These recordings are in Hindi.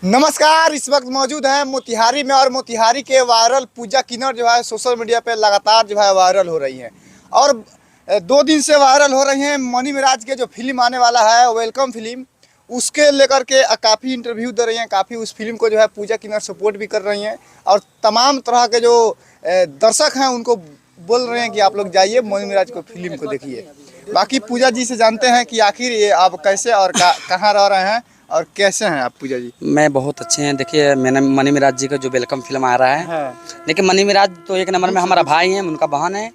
नमस्कार। इस वक्त मौजूद हैं मोतिहारी में और मोतिहारी के वायरल पूजा किन्नर जो है सोशल मीडिया पे लगातार जो है वायरल हो रही हैं और 2 दिन से वायरल हो रही हैं। मनी मिराज के जो फिल्म आने वाला है वेलकम फिल्म, उसके लेकर के काफ़ी इंटरव्यू दे रही हैं, काफ़ी उस फिल्म को जो है पूजा किन्नर सपोर्ट भी कर रही हैं और तमाम तरह के जो दर्शक हैं उनको बोल रहे हैं कि आप लोग जाइए मनी मिराज को फिल्म को देखिए। बाकी पूजा जी से जानते हैं कि आखिर ये आप कैसे और कहाँ रह रहे हैं और कैसे हैं आप पूजा जी? मैं बहुत अच्छे हैं। देखिए मैंने मनी मिराज जी का जो वेलकम फिल्म आ रहा है, हाँ। देखिए मनी मिराज तो एक नंबर में हमारा भाई हैं, उनका बहन है।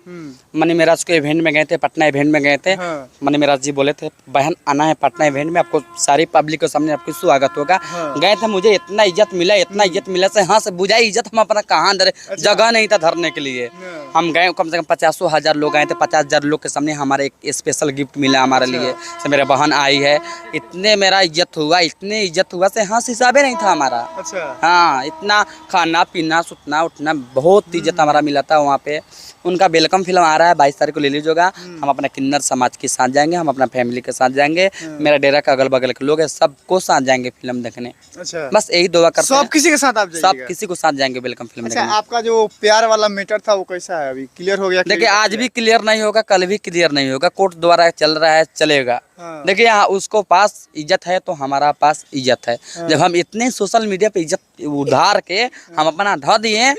मनी मिराज को इवेंट में गए थे, पटना इवेंट में गए थे। हाँ। मनी मिराज जी बोले थे बहन आना है पटना इवेंट में, आपको सारी पब्लिक के सामने आपको स्वागत होगा। हाँ। गए थे, मुझे इतना इज्जत मिला, इतना इज्जत मिला से हाँ से बुझाई इज्जत हम अपना कहाँ धरे, जगह नहीं था धरने के लिए। हम गए, कम से कम 50,000 लोग आए थे, 50,000 लोग के सामने हमारे एक स्पेशल गिफ्ट मिला हमारे लिए से मेरे बहन आई है। इतने मेरा इज्जत हुआ, इतने इज्जत हुआ से हाँ हिसाबे नहीं था हमारा। अच्छा। हाँ, इतना खाना पीना सुतना उठना बहुत इज्जत हमारा मिला था वहाँ पे। उनका वेलकम फिल्म आ रहा है 22 तारीख को ले लीजिएगा। हम अपने किन्नर समाज के साथ जाएंगे, हम अपना फैमिली के साथ जाएंगे, मेरा डेरा का अगल बगल के लोग हैं सबको साथ जाएंगे फिल्म देखने। अच्छा। बस यही दुआ करते हैं। सब किसी के साथ आप जाइएगा? सब किसी को साथ जाएंगे वेलकम फिल्म अच्छा, देखने। आपका जो प्यार वाला मैटर था वो कैसा है? अभी क्लियर हो गया? देखिए आज भी क्लियर नहीं होगा, कल भी क्लियर नहीं होगा, कोर्ट द्वारा चल रहा है, चलेगा। हाँ। देखिए यहाँ उसको पास इज्जत है तो हमारा पास इज्जत है। हाँ। जब हम इतने सोशल मीडिया पे इज्जत उधार के हम अपना ढ दिए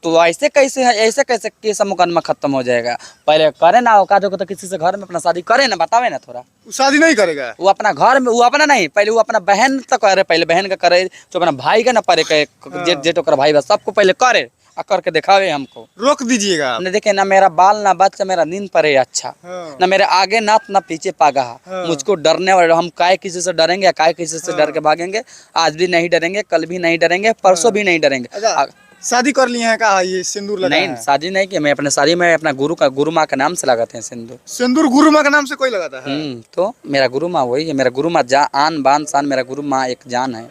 तो ऐसे कैसे है, ऐसे कैसे केस मुकदमा खत्म हो जाएगा? पहले करे ना औकात होगा तो किसी से घर में अपना शादी करे ना, बतावे ना थोड़ा। वो शादी नहीं करेगा? वो अपना घर में, वो अपना नहीं, पहले वो अपना बहन तो करे, पहले बहन का करे, जो अपना भाई का ना परे जेठ जेठ ओकर भाई बस सबको पहले करे और करके दिखावे हमको। रोक दीजिएगा आप। न देखे ना मेरा बाल ना बच्चा, मेरा नींद पड़े अच्छा, ना मेरे आगे नाथ ना पीछे पागा। मुझको डरने वाले, हम काय किसी से डरेंगे, काय किसी से डर के भागेंगे? आज भी नहीं डरेंगे, कल भी नहीं डरेंगे, परसों भी नहीं डरेंगे। शादी कर लिए हैं का? ये सिंदूर लगा नहीं, शादी नहीं की, मैं अपने शादी में अपना गुरु माँ के नाम से लगाते हैं सिंदूर। सिंदूर गुरु माँ के नाम से कोई लगाता है? तो मेरा गुरु माँ वही है, मेरा गुरु माँ आन बान शान, मेरा गुरु माँ एक जान है।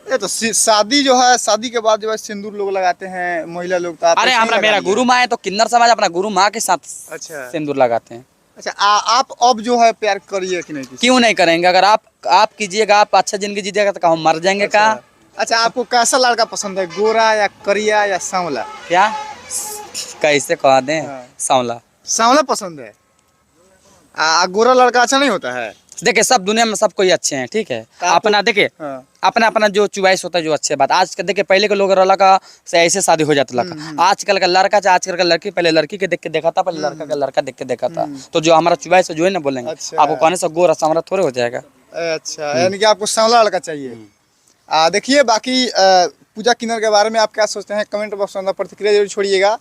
ये तो शादी जो है, शादी के बाद जो है सिंदूर लोग लगाते हैं, महिला लोग तो अरे हमारा मेरा गुरु माँ है तो किन्नर समाज अपना गुरु माँ के साथ अच्छा सिंदूर लगाते हैं। अच्छा, आप अब जो है प्यार करिए कि नहीं? क्यों नहीं करेंगे? अगर आप कीजिएगा, आप अच्छा जिंदगी जीजिएगा तो हम मर जाएंगे का? अच्छा, आपको कैसा लड़का पसंद है, गोरा या करिया या सांवला? क्या कैसे कह दें? सांवला। सांवला पसंद है? गोरा लड़का अच्छा नहीं होता है? देखिए सब दुनिया में सब कोई अच्छे हैं, ठीक है। अपना देखिए अपना अपना जो चॉइस होता है, जो अच्छे बात। आज के देखिए पहले के लोग लड़का से ऐसे शादी हो जाता लड़का, आजकल का लड़का चाहे आजकल का लड़की, पहले लड़की के देख के देखा था, पहले लड़का का लड़का देख के देखा था। तो जो हमारा चॉइस है जो है ना बोलेंगे। आपको कहने से गोरा सांवला थोड़े हो जाएगा। अच्छा, यानी कि आपको सांवला लड़का चाहिए। देखिए बाकी पूजा किन्नर के बारे में आप क्या सोचते हैं कमेंट बॉक्स में प्रतिक्रिया जरूर छोड़िएगा।